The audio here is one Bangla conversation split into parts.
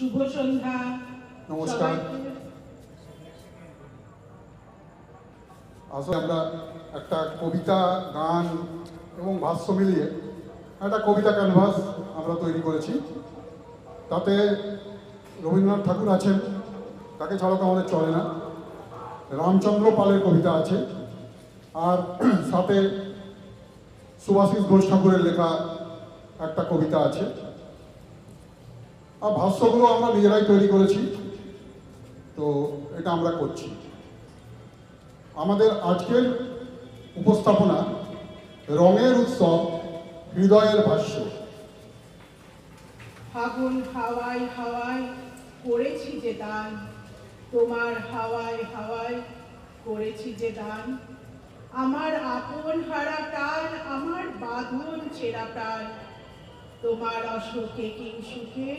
শুভ সন্ধ্যা। নমস্কার। আসলে আমরা একটা কবিতা, গান এবং ভাষ্য মিলিয়ে একটা কবিতা ক্যানভাস আমরা তৈরি করেছি। তাতে রবীন্দ্রনাথ ঠাকুর আছেন, তাকে ছাড়া তো আমাদের চলে না। রামচন্দ্র পালের কবিতা আছে, আর সাথে সুভাষিস ঘোষ ঠাকুরের লেখা একটা কবিতা আছে। আর ভাষ্যগুলো আমরা নিজেরাই তৈরি করেছি, তো এটা আমরা করছি। আমাদের আজকের উপস্থাপনা রঙের উৎসব, হৃদয়ের ভাষ্য। ফাগুন হাওয়ায় হাওয়ায় করেছি যে দান, তোমার হাওয়ায় হাওয়ায় করেছি যে দান। আমার আপন হারা প্রাণ, আমার বাঁধন ছেঁড়া প্রাণ, তোমার অশোকে কিংসুখে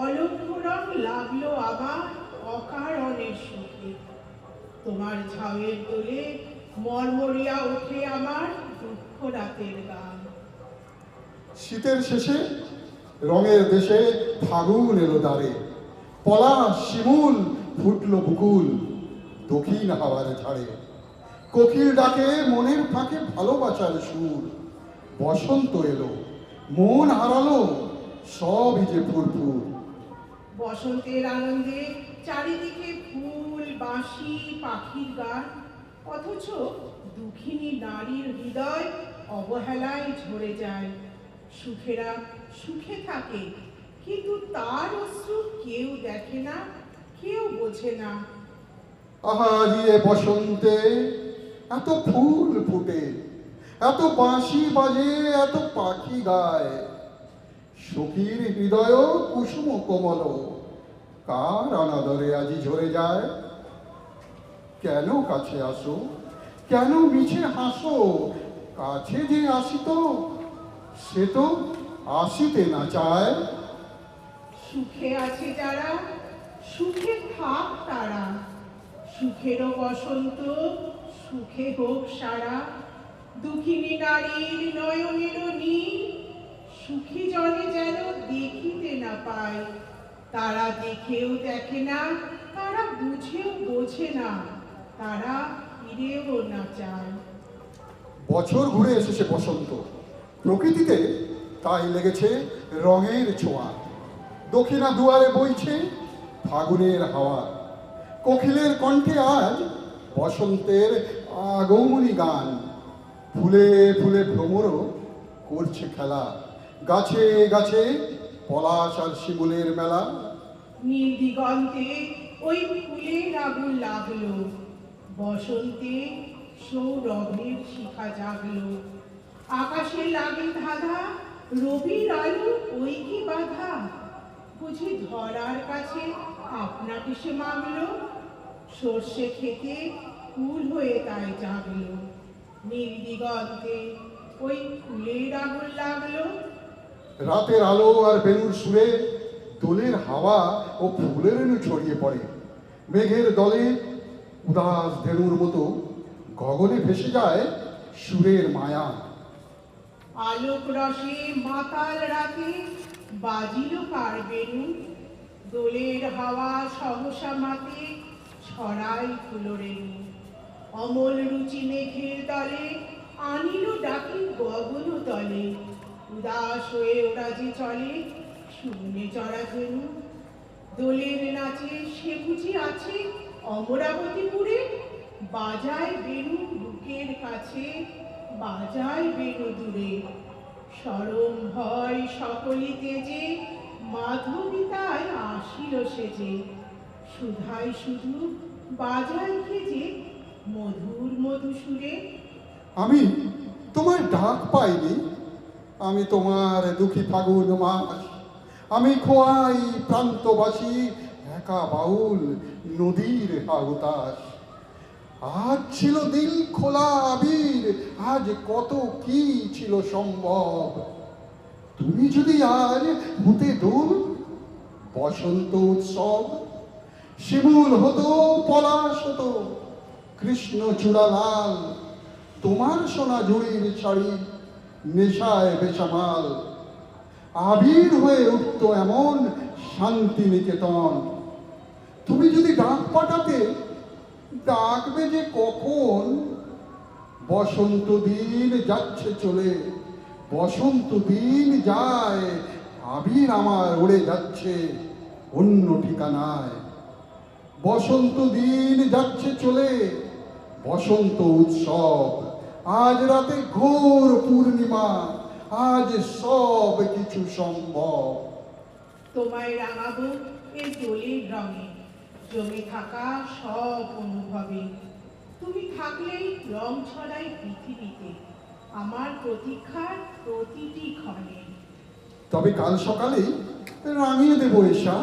অলক্ষ রং লাগলো আমার অকারণের সুখে। তোমার ঝাউয়ের দোলে মরমরিয়া ওঠে আমার দুঃখ রাতের গান। শীতের শেষে রঙের দেশে ফাগুন এলো দ্বারে, পলাশ শিমুল ফুটলো বুকুল দক্ষিণ হাওয়ার ঝাড়ে। কোকিল ডাকে মনের ফাঁকে ভালোবাসার সুর, বসন্ত এলো মন হারালো সবই যে ফুরফুর। বসন্তের আনন্দে চারিদিকে ফুল, বাঁশি, পাখির গান, অথচ দুঃখিনী নারীর হৃদয় অবহেলায় ঝরে যায়। সুখেরা সুখে থাকে, কিন্তু তার অশ্রু কেউ দেখে না, কেউ বোঝে না। আহারিয়ে বসন্তে এত ফুল ফুটে, এত বাঁশি বাজে, এত পাখি গায়। সখীর হৃদয় কুসুম কোমল, কার অনাদরে আজি ঝরে যায়। কেন কাছে আসো, কেন মিছে হাসো, কাছে যে আসিত সে তো আসিতে না চায়। সুখে আছে যারা, সুখে থাক তারা, সুখেরও বসন্ত সুখে হোক সারা। দুঃখিনী নারীর নয়নেরও নীল, সুখী জনে যেন দেখিতে না পায়। তারা দেখেও দেখে না, তারা বুঝেও বোঝে না, তারা ফিরেও না চায়। বছর ঘুরে এসেছে বসন্ত, প্রকৃতিতে তাই লেগেছে রঙের ছোঁয়া। দক্ষিণা দুয়ারে বইছে ফাগুনের হাওয়া, কোকিলের কণ্ঠে আজ বসন্তের আগমনী গান। ফুলে ফুলে ভ্রমরও করছে খেলা, গাছে গাছে পলাশ আর শিমুলের মেলা। নীল দিগন্তে ওই ফুলের আগুন লাগলো, বসন্তে সৌরভের শিখা জাগলো। আকাশে লাগে ধাঁধা, রবির আলো ওই কি বাধা, বুঝি ধরার কাছে আপনাকে সে মাগলো। সর্ষে খেতে ফুল হয়ে তাই জাগলো, নীল দিগন্তে ওই ফুলের আগুন লাগলো। রাতের আলো আর বেলুর সুরে দোলের হাওয়া ও ফুলের রেণু ছড়িয়ে পড়ে। মেঘের দলে উদাস ধেনুর মতো গগনে ভেসে যায় সুরের মায়া। আলোক রসে মাতাল রাতে বাজিল কার বেণু, দোলের হাওয়া সহসা মাতে ছড়াই ফুলরেণু। অমল রুচি মেঘের দলে আনিল ডাকি গগন তলে, উদাস হয়ে ওরা যে চলে শূন্যে চড়া ধেনু। দোলের নাচে সে বুঝি আছে অমরাবতীপুরে, বাজায় বেণু বুকের কাছে, বাজায় বেণু দূরে। সরম ভয় সকলি তেজে, মাধবিতায় আসিল সেজে। সুধাই শুধু বাজায় খেজে মধুর মধু সুরে। আমি তোমার ডাক পাইনি, আমি তোমার দুঃখী ফাগুন মাস। আমি খোয়াই প্রান্তবাসী একা বাউল নদীর হাহুতাস। আজ ছিল দিল খোলা আবির, আজ কত কি ছিল সম্ভব। তুমি যদি আজ হতে দোল বসন্ত উৎসব, শিমুল হতো পলাশ হতো কৃষ্ণ চূড়া লাল। তোমার সোনা জুড়ির শাড়ি নেশায় বেসামাল, আবির হয়ে উঠত এমন শান্তিনিকেতন। তুমি যদি ডাক পাঠাতে, ডাকবে যে কখন? বসন্ত দিন যাচ্ছে চলে, বসন্ত দিন যায়, আবির আমার উড়ে যাচ্ছে অন্য ঠিকানায়। বসন্ত দিন যাচ্ছে চলে, বসন্ত উৎসব, আজ রাতে ঘোর পূর্ণিমা, আজ সব কিছু সম্ভব। তোমায় রাঙাবো এই দোলের রঙে, জমে থাকা সব অনুভবে। তুমি থাকলেই রং ছড়াই পৃথিবীতে, আমার প্রতীক্ষার প্রতিটি ক্ষণে। তবে কাল সকালেই রাঙিয়ে দেবো এসা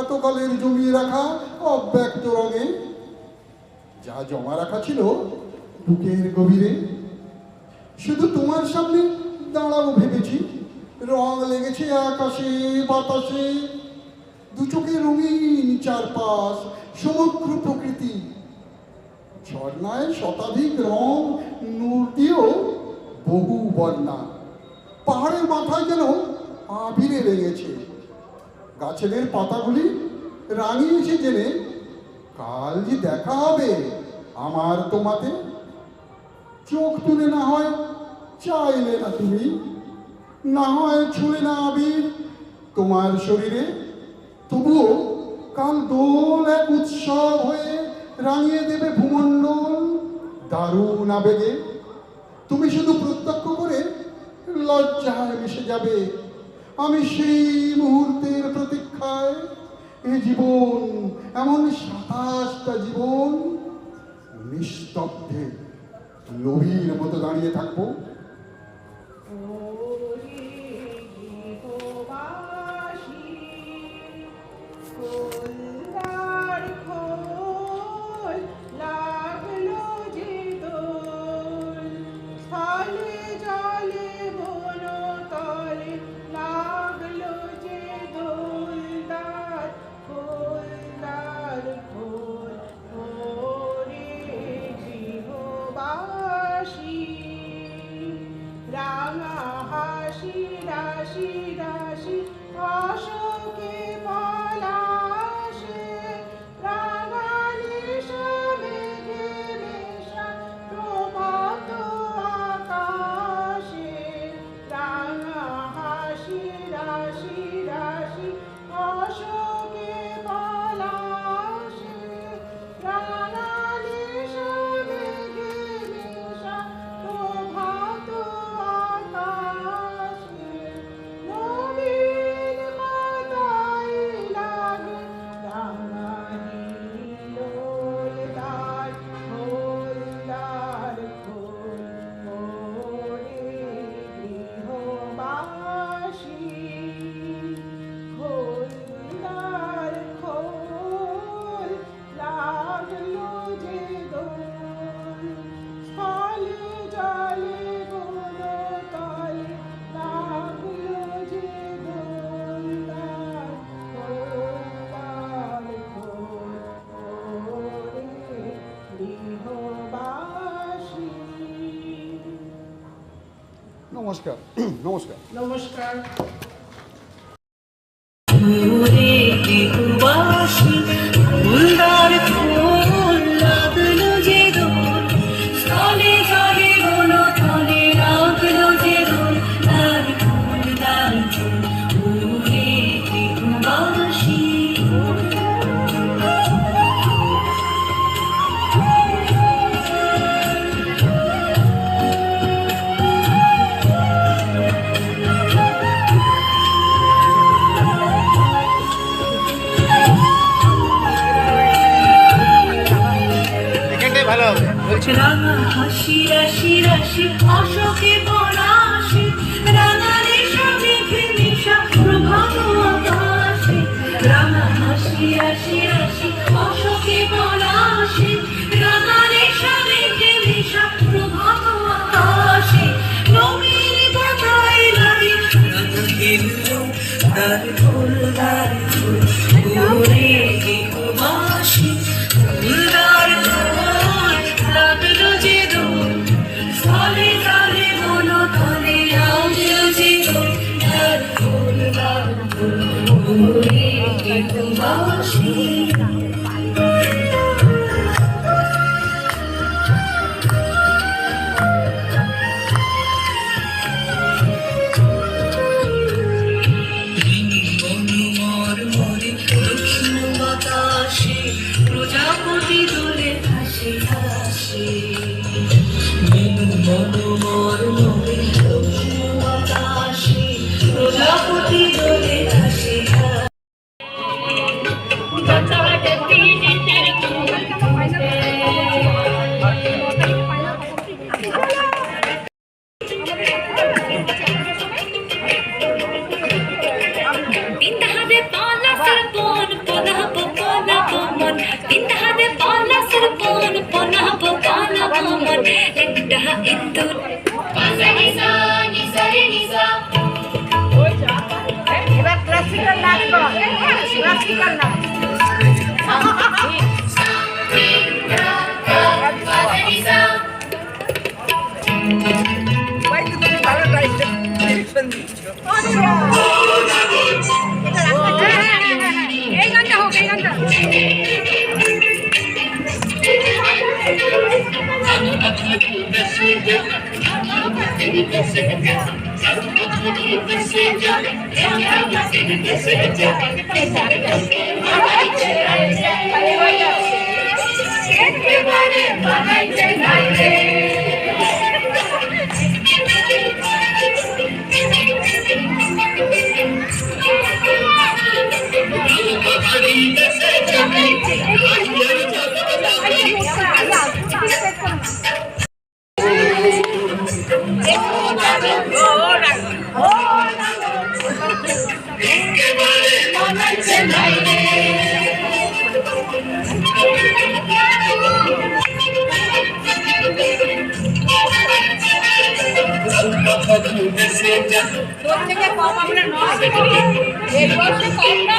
এতকালের জমিয়ে রাখা অব্যক্ত রঙে, যা জমা রাখা ছিল বুকের গভীরে। শুধু তোমার সামনে দাঁড়াবো ভেবেছি, রং লেগেছে আকাশে বাতাসে, দু চোখে রঙিন চারপাশ সমগ্র প্রকৃতি। ঝর্ণায় শতাধিক রং, নূর দিয়েও বহু বর্ণা। পাহাড়ের মাথায় যেন আবিরে লেগেছে, গাছেদের পাতাগুলি রাঙিয়েছে জেনে, কাল যে দেখা হবে আমার তোমাতে। চোখ তুলে না হয় চাইলে না তুমি, না হয় ছুঁলে না আবির তোমার শরীরে, তবুও কাল দোল এক উৎসব হয়ে রাঙিয়ে দেবে ভূমণ্ডল দারুণ আবেগে। তুমি শুধু প্রত্যক্ষ করে লজ্জায় মিশে যাবে, আমি সেই মুহূর্তের প্রতীক্ষায়। এ জীবন এমন 27টা জীবন নিস্তব্ধে লোভীর মতো দাঁড়িয়ে থাকবো। ওরে গৃহবাসী, খোলদার খোল, লাগলো যে দোল, স্থলে জলে বনতলে, লাগলো যে দোলদার খোলদার খোল। ওরে গৃহবাসী, রাঙা হাসি রাশি রাশি অশোকে পলাশে, রাঙালি মেঘে মেশা প্রভাত আকাশে। রাঙা হাসি রাশি রাশি অশোকে পলাশে, রাঙালি মেঘে মেশা প্রভাত আকাশে। নবীন মাতাই লাগে রাঙা হিলোলদার খোলদার খোল। ওরে গৃহবাসী, খোলদার খোল, লাগলো যে দোল, স্থলে জলে বনতলে, লাগলো যে দোলদার খোলদার খোল। ওরে গৃহবাসী। নমস্কার। নমস্কার। নমস্কার। ওরে গৃহবাসী, ফুলদার খোল, লাগলো যে দোল, স্থলে জলে বনতলে, লাগলো যে দোল, তার খোল তার খোল। ওরে গৃহবাসী, রাঙা হাসি রাশি রাশি অশোকে পলাশে, রাঙা রেশা মেঘে মেশা প্রভাত আকাশে। রাঙা হাসি রাশি রাশি অশোকে পলাশে, রাঙা রেশা মেঘে মেশা প্রভাত আকাশে। নবীন মাতাই লাগে রাঙা হিলোলদার খোলদার খোল। ওরে গৃহবাসী, ফুলদার খোল, লাগলো যে দোল, স্থলে জলে বনতলে, লাগলো যে দোল, তার খোল তার খোল। ওরে यहाँ इंदु এবার ক্লাসিক্যাল নাচ কর ক্লাসিক্যাল নাচ ভাই তুমি ভালো ডাইরেকশন দিচ্ছ এই গানটা হোক এই গানটা তোর থেকে কম আমরা নয় এই বছর কম না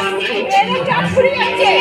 এর চাপ পড়ে যাচ্ছে